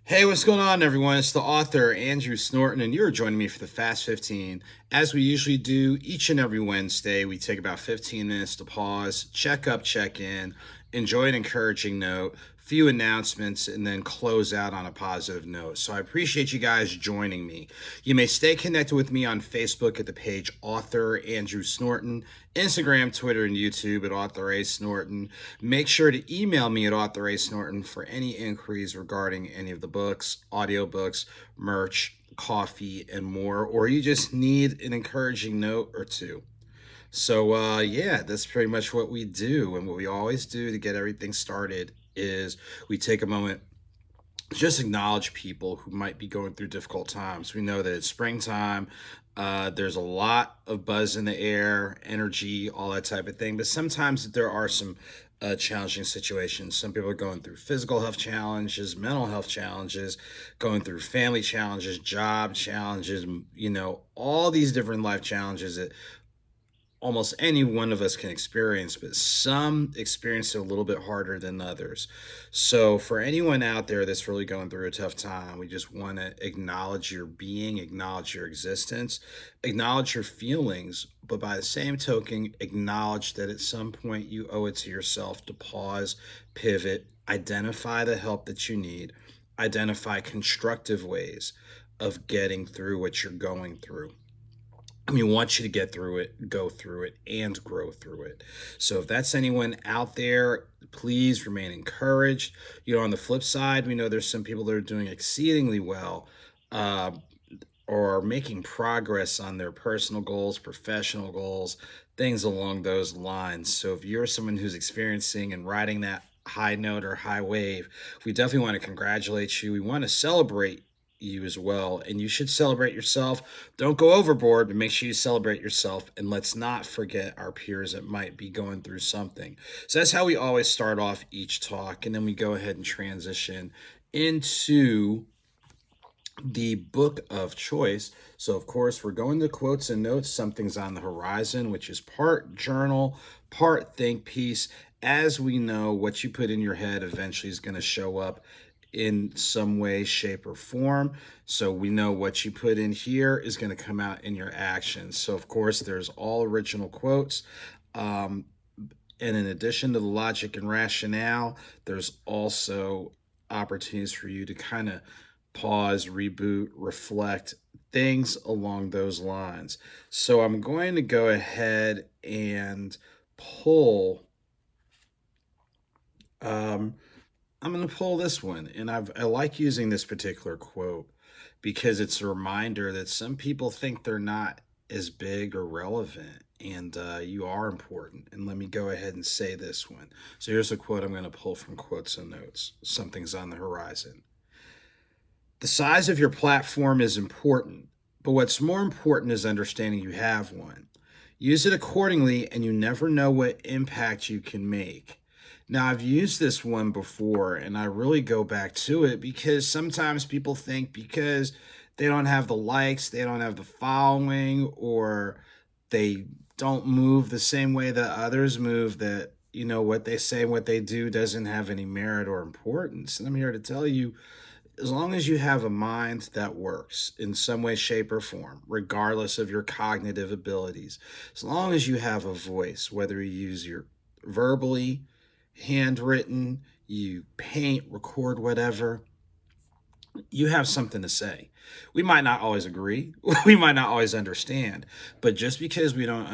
Hey, what's going on, everyone? It's the author, Andrew Snorton, and you're joining me for the Fast 15. As we usually do each and every Wednesday, we take about 15 minutes to pause, check up, check in, enjoy an encouraging note, few announcements, and then close out on a positive note. So I appreciate you guys joining me. You may stay connected with me on Facebook at the page Author Andrew Snorton, Instagram, Twitter, and YouTube at Author A Snorton. Make sure to email me at Author A Snorton for any inquiries regarding any of the books, audiobooks, merch, coffee, and more, or you just need an encouraging note or two. So yeah, that's pretty much what we do. And what we always do to get everything started is we take a moment just acknowledge people who might be going through difficult times. We know that it's springtime. There's a lot of buzz in the air, energy, all that type of thing. But sometimes there are some challenging situations. Some people are going through physical health challenges, mental health challenges, going through family challenges, job challenges, all these different life challenges that almost any one of us can experience, but some experience it a little bit harder than others. So, for anyone out there that's really going through a tough time, we just want to acknowledge your being, acknowledge your existence, acknowledge your feelings, but by the same token, acknowledge that at some point you owe it to yourself to pause, pivot, identify the help that you need, identify constructive ways of getting through what you're going through. We want you to get through it, go through it, and grow through it. So if that's anyone out there, please remain encouraged. On the flip side, we know there's some people that are doing exceedingly well, uh, or making progress on their personal goals, professional goals, things along those lines. So if you're someone who's experiencing and riding that high note or high wave, we definitely want to congratulate you. We want to celebrate you as well. And you should celebrate yourself. Don't go overboard, but make sure you celebrate yourself. And let's not forget our peers that might be going through something. So that's how we always start off each talk. And then we go ahead and transition into the book of choice. So, of course, we're going to quotes and notes. Something's on the horizon, which is part journal, part think piece. As we know, what you put in your head eventually is going to show up in some way, shape, or form. So we know what you put in here is going to come out in your actions. So, of course, there's all original quotes. Um, and in addition to the logic and rationale, there's also opportunities for you to kind of pause, reboot, reflect, things along those lines. So I'm going to go ahead and pull. Um, I'm going to pull this one, and I like using this particular quote because it's a reminder that some people think they're not as big or relevant, and you are important. And let me go ahead and say this one. So here's a quote I'm going to pull from Quotes and Notes. Something's on the horizon. The size of your platform is important, but what's more important is understanding you have one. Use it accordingly, and you never know what impact you can make. Now, I've used this one before, and I really go back to it because sometimes people think because they don't have the likes, they don't have the following, or they don't move the same way that others move, that, what they say, what they do doesn't have any merit or importance. And I'm here to tell you, as long as you have a mind that works in some way, shape, or form, regardless of your cognitive abilities, as long as you have a voice, whether you use your verbally, handwritten, you paint, record, whatever, you have something to say. We might not always agree, we might not always understand, but just because we don't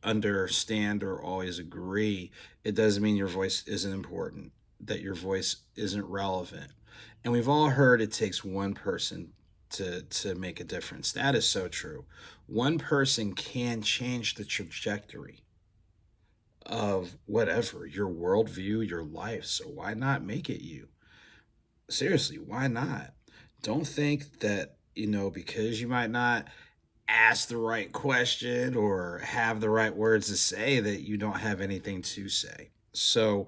understand or always agree, it doesn't mean your voice isn't important, that your voice isn't relevant. And we've all heard it takes one person to make a difference. That is so true. One person can change the trajectory of whatever, your worldview, your life. So why not make it you? Seriously, why not? Don't think that, because you might not ask the right question or have the right words to say, that you don't have anything to say. So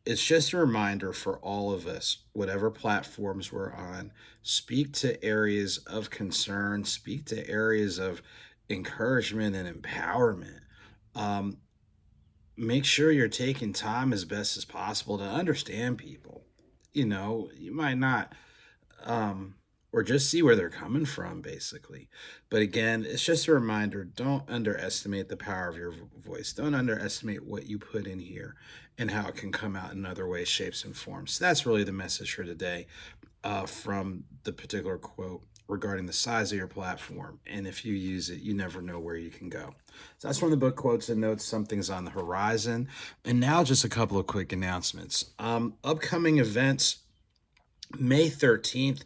it's just a reminder for all of us, whatever platforms we're on, speak to areas of concern, speak to areas of encouragement and empowerment. Um, Make sure you're taking time as best as possible to understand people. You might not or just see where they're coming from, basically. But again, it's just a reminder, don't underestimate the power of your voice. Don't underestimate what you put in here and how it can come out in other ways, shapes, and forms. So that's really the message for today, from the particular quote regarding the size of your platform. And if you use it, you never know where you can go. So that's from the book Quotes and Notes. Something's on the horizon. And now just a couple of quick announcements. Upcoming events, May 13th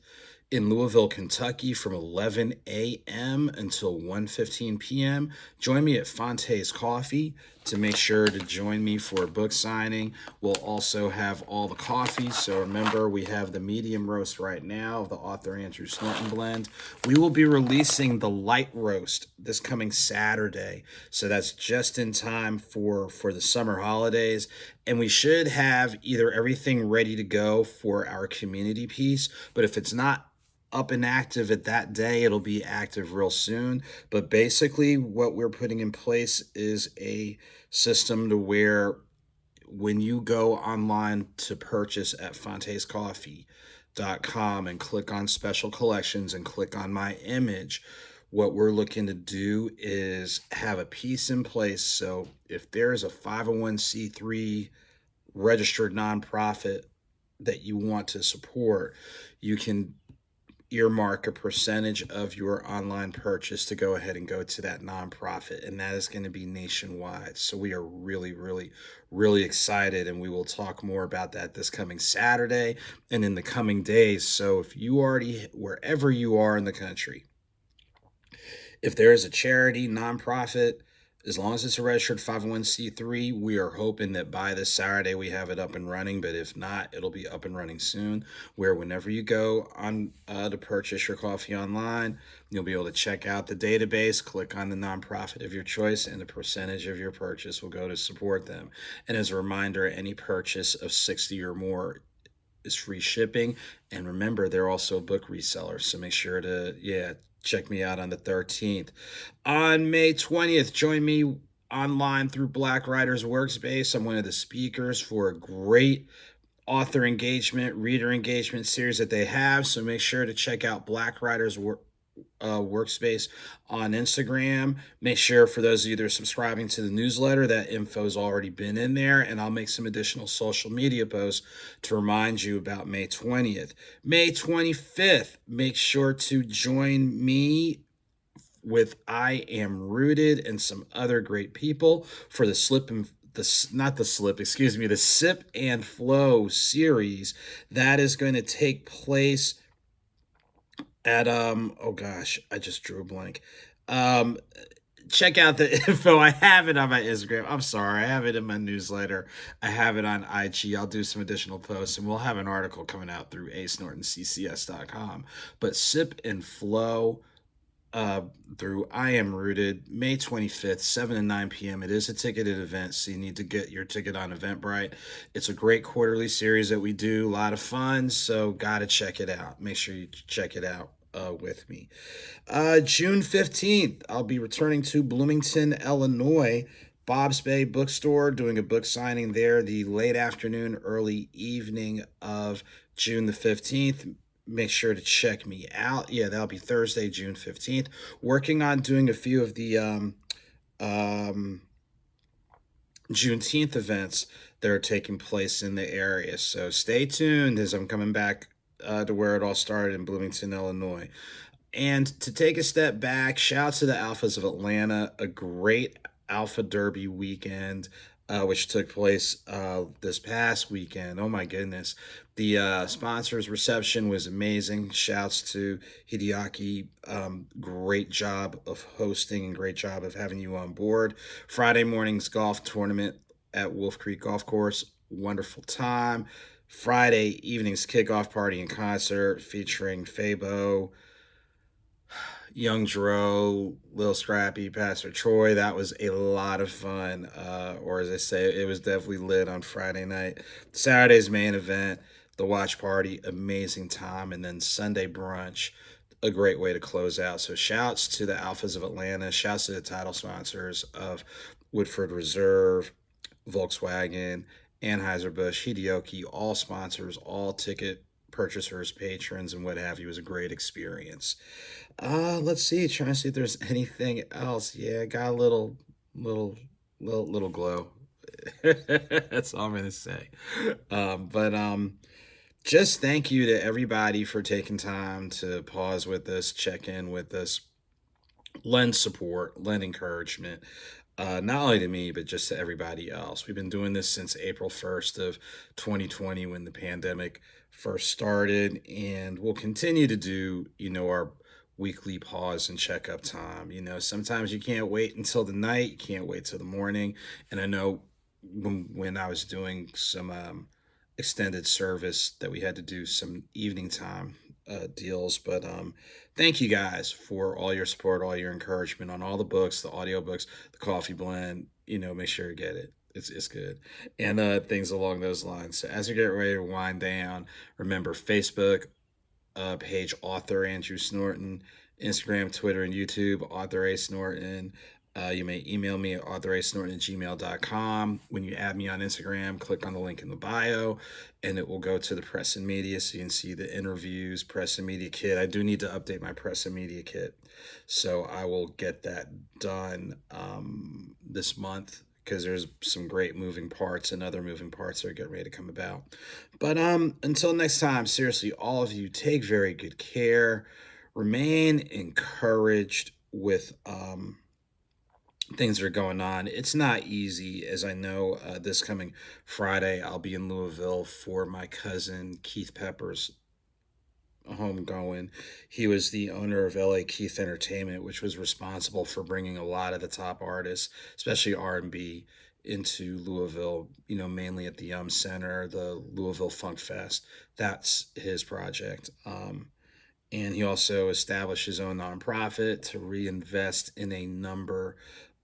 in Louisville, Kentucky from 11 a.m. until 1:15 p.m. Join me at Fonte's Coffee to make sure to join me for a book signing. We'll also have all the coffees. So remember, we have the medium roast right now of the author Andrew Snorton blend. We will be releasing the light roast this coming Saturday. So that's just in time for the summer holidays. And we should have either everything ready to go for our community piece. But if it's not up and active at that day, it'll be active real soon. But basically what we're putting in place is a system to where when you go online to purchase at fontescoffee.com and click on special collections and click on my image, what we're looking to do is have a piece in place. So if there's a 501c3 registered nonprofit that you want to support, you can earmark a percentage of your online purchase to go ahead and go to that nonprofit, and that is going to be nationwide. So we are really, really, really excited, and we will talk more about that this coming Saturday and in the coming days. So if you already, wherever you are in the country, if there is a charity, nonprofit, as long as it's a registered 501c3, we are hoping that by this Saturday we have it up and running. But if not, it'll be up and running soon, where whenever you go on to purchase your coffee online, you'll be able to check out the database, click on the nonprofit of your choice, and the percentage of your purchase will go to support them. And as a reminder, any purchase of 60 or more is free shipping. And remember, they're also a book reseller. So make sure to, check me out on the 13th. On May 20th, join me online through Black Writers Workspace. I'm one of the speakers for a great author engagement, reader engagement series that they have. So make sure to check out Black Writers Workspace on Instagram. Make sure, for those of you that are subscribing to the newsletter, that info's already been in there, and I'll make some additional social media posts to remind you about May 20th. May 25th, make sure to join me with I Am Rooted and some other great people for the Sip and Flow series that is going to take place at oh gosh, I just drew a blank. Check out the info. I have it on my Instagram. I'm sorry, I have it in my newsletter. I have it on IG. I'll do some additional posts, and we'll have an article coming out through asnortonccs.com. But Sip and Flow through I Am Rooted, May 25th, 7 to 9 p.m. It is a ticketed event, so you need to get your ticket on Eventbrite. It's a great quarterly series that we do, a lot of fun, so gotta check it out. Make sure you check it out with me. June 15th, I'll be returning to Bloomington, Illinois, Bob's Bay Bookstore, doing a book signing there the late afternoon, early evening of June the 15th. Make sure to check me out. Yeah, that'll be Thursday, June 15th. Working on doing a few of the Juneteenth events that are taking place in the area. So stay tuned as I'm coming back to where it all started in Bloomington, Illinois. And to take a step back, shout out to the Alphas of Atlanta, a great Alpha Derby weekend, which took place this past weekend. Oh my goodness. The sponsors reception was amazing. Shouts to Hideaki. Great job of hosting and great job of having you on board. Friday morning's golf tournament at Wolf Creek Golf Course. Wonderful time. Friday evening's kickoff party and concert featuring Fabo, Young Dro, Lil Scrappy, Pastor Troy. That was a lot of fun. Or as I say, it was definitely lit on Friday night. Saturday's main event, the watch party, amazing time. And then Sunday brunch, a great way to close out. So shouts to the Alphas of Atlanta. Shouts to the title sponsors of Woodford Reserve, Volkswagen, Anheuser-Busch, Hideo, all sponsors, all ticket purchasers, patrons, and what have you. It was a great experience. Let's see. Trying to see if there's anything else. Yeah, got a little glow. That's all I'm gonna say. But just thank you to everybody for taking time to pause with us, check in with us, lend support, lend encouragement, not only to me, but just to everybody else. We've been doing this since April 1st of 2020 when the pandemic first started, and we'll continue to do, our weekly pause and checkup time. Sometimes you can't wait until the night, you can't wait till the morning. And I know when I was doing some extended service that we had to do some evening time deals. But thank you guys for all your support, all your encouragement on all the books, the audio books, the coffee blend. Make sure you get it. It's good. And things along those lines. So as we get ready to wind down, remember Facebook page author Andrew Snorton, Instagram, Twitter, and YouTube, author A Snorton. You may email me at authorasnorton@gmail.com. When you add me on Instagram, click on the link in the bio, and it will go to the press and media so you can see the interviews, press and media kit. I do need to update my press and media kit, so I will get that done this month because there's some great moving parts and other moving parts that are getting ready to come about. But until next time, seriously, all of you take very good care. Remain encouraged with things that are going on. It's not easy, as I know this coming Friday, I'll be in Louisville for my cousin Keith Pepper's homegoing. He was the owner of LA Keith Entertainment, which was responsible for bringing a lot of the top artists, especially R&B, into Louisville, mainly at the Center, the Louisville Funk Fest. That's his project. And he also established his own nonprofit to reinvest in a number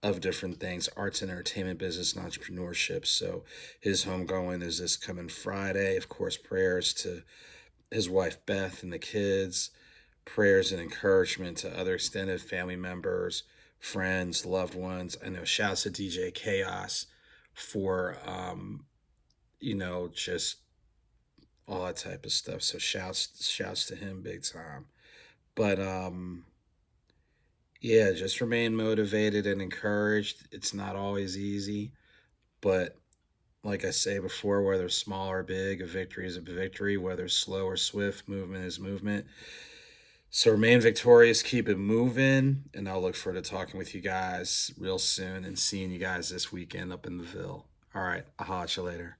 of different things, arts and entertainment business and entrepreneurship. So his homegoing is this coming Friday. Of course, prayers to his wife Beth and the kids, prayers and encouragement to other extended family members, friends, loved ones. I know shouts to DJ Chaos for just all that type of stuff. So shouts to him big time. But yeah, just remain motivated and encouraged. It's not always easy, but like I say before, whether small or big, a victory is a victory. Whether slow or swift, movement is movement. So remain victorious, keep it moving, and I'll look forward to talking with you guys real soon and seeing you guys this weekend up in the Ville. All right, I'll holler at you later.